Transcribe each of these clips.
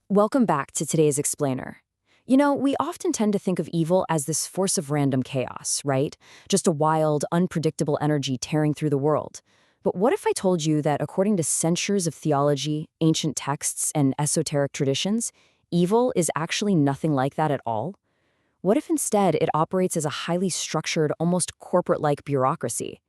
Welcome back to today's explainer. We often tend to think of evil as this force of random chaos, right? Just a wild, unpredictable energy tearing through the world. But what if I told you that according to centuries of theology, ancient texts, and esoteric traditions, evil is actually nothing like that at all? What if instead it operates as a highly structured, almost corporate-like bureaucracy?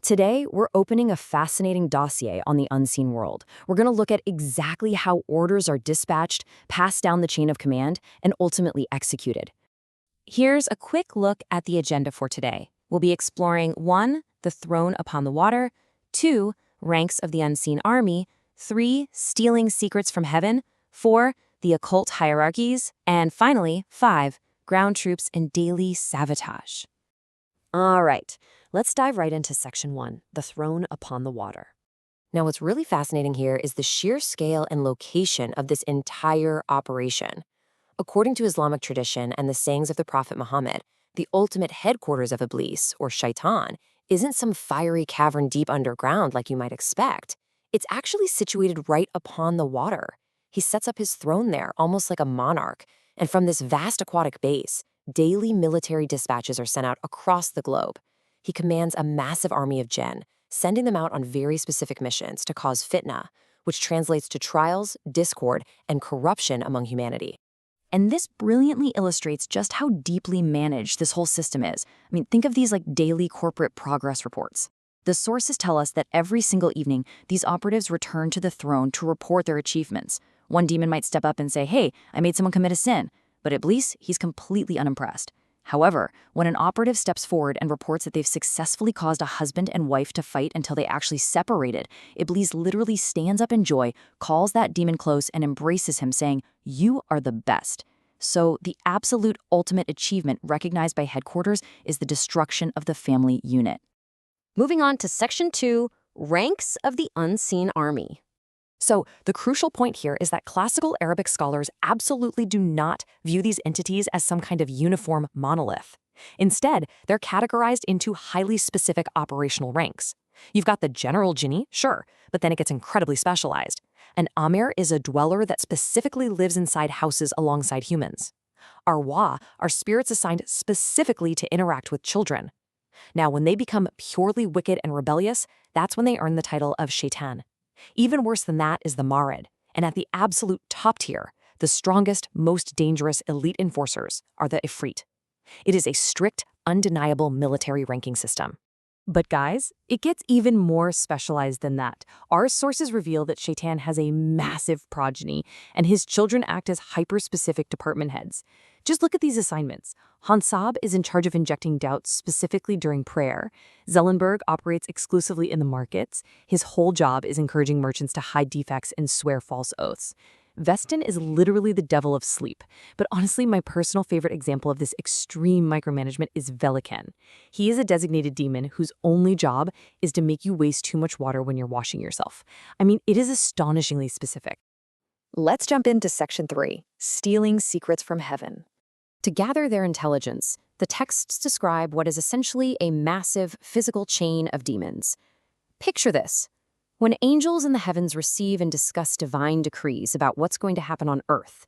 Today, we're opening a fascinating dossier on the unseen world. We're going to look at exactly how orders are dispatched, passed down the chain of command, and ultimately executed. Here's a quick look at the agenda for today. We'll be exploring 1. The throne upon the water, 2. Ranks of the unseen army, 3. Stealing secrets from heaven, 4. The occult hierarchies, and finally, 5. Ground troops and daily sabotage. All right, let's dive right into Section 1, the throne upon the water. Now, what's really fascinating here is the sheer scale and location of this entire operation. According to Islamic tradition and the sayings of the Prophet Muhammad, the ultimate headquarters of Iblis, or Shaytan, isn't some fiery cavern deep underground like you might expect. It's actually situated right upon the water. He sets up his throne there, almost like a monarch, and from this vast aquatic base, daily military dispatches are sent out across the globe. He commands a massive army of jinn, sending them out on very specific missions to cause fitna, which translates to trials, discord, and corruption among humanity. And this brilliantly illustrates just how deeply managed this whole system is. Think of these like daily corporate progress reports. The sources tell us that every single evening, these operatives return to the throne to report their achievements. One demon might step up and say, "Hey, I made someone commit a sin." But Iblis, he's completely unimpressed. However, when an operative steps forward and reports that they've successfully caused a husband and wife to fight until they actually separated, Iblis literally stands up in joy, calls that demon close, and embraces him, saying, "You are the best." So the absolute ultimate achievement recognized by headquarters is the destruction of the family unit. Moving on to Section 2, Ranks of the Unseen Army. So the crucial point here is that classical Arabic scholars absolutely do not view these entities as some kind of uniform monolith. Instead, they're categorized into highly specific operational ranks. You've got the general jinni, sure, but then it gets incredibly specialized. An Amir is a dweller that specifically lives inside houses alongside humans. Arwah are spirits assigned specifically to interact with children. Now, when they become purely wicked and rebellious, that's when they earn the title of Shaytan. Even worse than that is the Marid, and at the absolute top tier, the strongest, most dangerous elite enforcers are the Ifrit. It is a strict, undeniable military ranking system. But guys, it gets even more specialized than that. Our sources reveal that Shaytan has a massive progeny, and his children act as hyper-specific department heads. Just look at these assignments. Hansab is in charge of injecting doubts specifically during prayer. Zellenberg operates exclusively in the markets. His whole job is encouraging merchants to hide defects and swear false oaths. Vestin is literally the devil of sleep. But honestly, my personal favorite example of this extreme micromanagement is Velikan. He is a designated demon whose only job is to make you waste too much water when you're washing yourself. It is astonishingly specific. Let's jump into Section 3, Stealing Secrets from Heaven. To gather their intelligence, the texts describe what is essentially a massive physical chain of demons. Picture this. When angels in the heavens receive and discuss divine decrees about what's going to happen on Earth,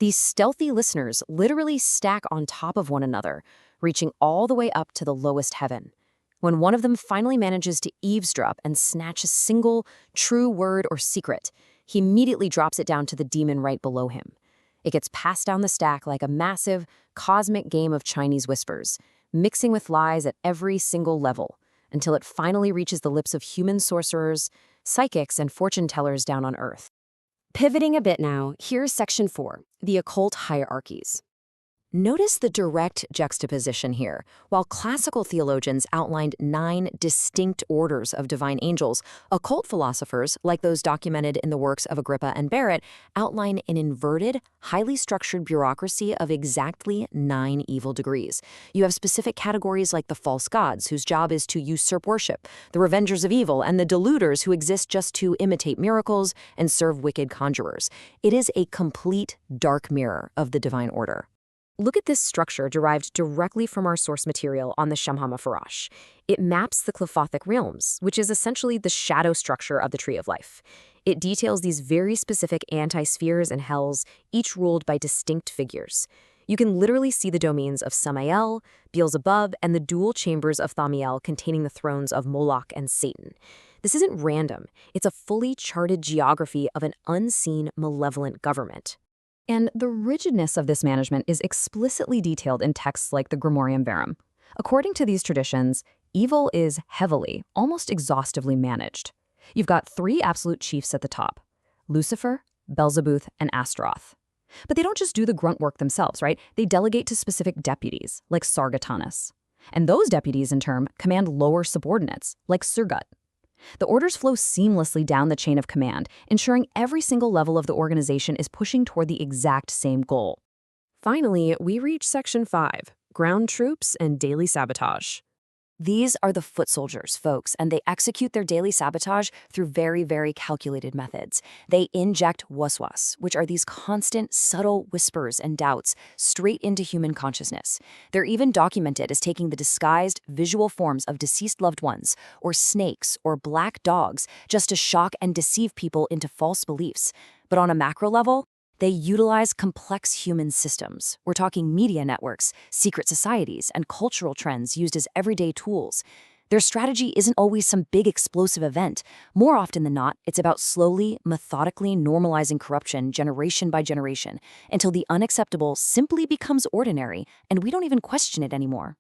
these stealthy listeners literally stack on top of one another, reaching all the way up to the lowest heaven. When one of them finally manages to eavesdrop and snatch a single true word or secret, he immediately drops it down to the demon right below him. It gets passed down the stack like a massive, cosmic game of Chinese whispers, mixing with lies at every single level, until it finally reaches the lips of human sorcerers, psychics, and fortune tellers down on Earth. Pivoting a bit now, here's Section 4, the occult hierarchies. Notice the direct juxtaposition here. While classical theologians outlined 9 distinct orders of divine angels, occult philosophers, like those documented in the works of Agrippa and Barrett, outline an inverted, highly structured bureaucracy of exactly 9 evil degrees. You have specific categories like the false gods, whose job is to usurp worship, the revengers of evil, and the deluders who exist just to imitate miracles and serve wicked conjurers. It is a complete dark mirror of the divine order. Look at this structure derived directly from our source material on the Shamhama Farash. It maps the Qliphothic realms, which is essentially the shadow structure of the Tree of Life. It details these very specific anti-spheres and hells, each ruled by distinct figures. You can literally see the domains of Samael, Beelzebub, and the dual chambers of Thamiel containing the thrones of Moloch and Satan. This isn't random. It's a fully charted geography of an unseen, malevolent government. And the rigidness of this management is explicitly detailed in texts like the Grimorium Verum. According to these traditions, evil is heavily, almost exhaustively managed. You've got three absolute chiefs at the top: Lucifer, Beelzebub, and Astaroth. But they don't just do the grunt work themselves, right? They delegate to specific deputies, like Sargatanas. And those deputies, in turn, command lower subordinates, like Surgut. The orders flow seamlessly down the chain of command, ensuring every single level of the organization is pushing toward the exact same goal. Finally, we reach Section 5, Ground Troops and Daily Sabotage. These are the foot soldiers, folks, and they execute their daily sabotage through very, very calculated methods. They inject waswas, which are these constant, subtle whispers and doubts, straight into human consciousness. They're even documented as taking the disguised, visual forms of deceased loved ones, or snakes, or black dogs, just to shock and deceive people into false beliefs. But on a macro level, they utilize complex human systems. We're talking media networks, secret societies, and cultural trends used as everyday tools. Their strategy isn't always some big explosive event. More often than not, it's about slowly, methodically normalizing corruption generation by generation until the unacceptable simply becomes ordinary and we don't even question it anymore.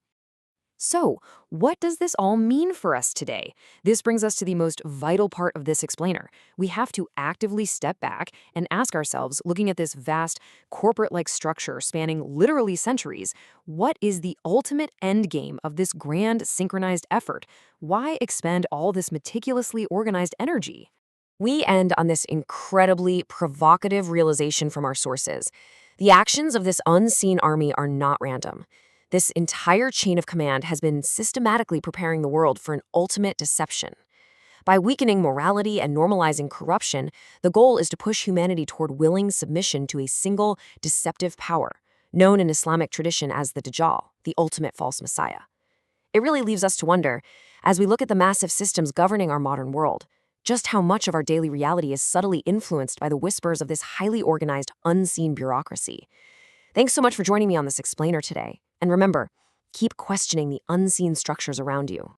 So, what does this all mean for us today? This brings us to the most vital part of this explainer. We have to actively step back and ask ourselves, looking at this vast, corporate-like structure spanning literally centuries, what is the ultimate end game of this grand, synchronized effort? Why expend all this meticulously organized energy? We end on this incredibly provocative realization from our sources. The actions of this unseen army are not random. This entire chain of command has been systematically preparing the world for an ultimate deception. By weakening morality and normalizing corruption, the goal is to push humanity toward willing submission to a single, deceptive power, known in Islamic tradition as the Dajjal, the ultimate false messiah. It really leaves us to wonder, as we look at the massive systems governing our modern world, just how much of our daily reality is subtly influenced by the whispers of this highly organized, unseen bureaucracy. Thanks so much for joining me on this explainer today. And remember, keep questioning the unseen structures around you.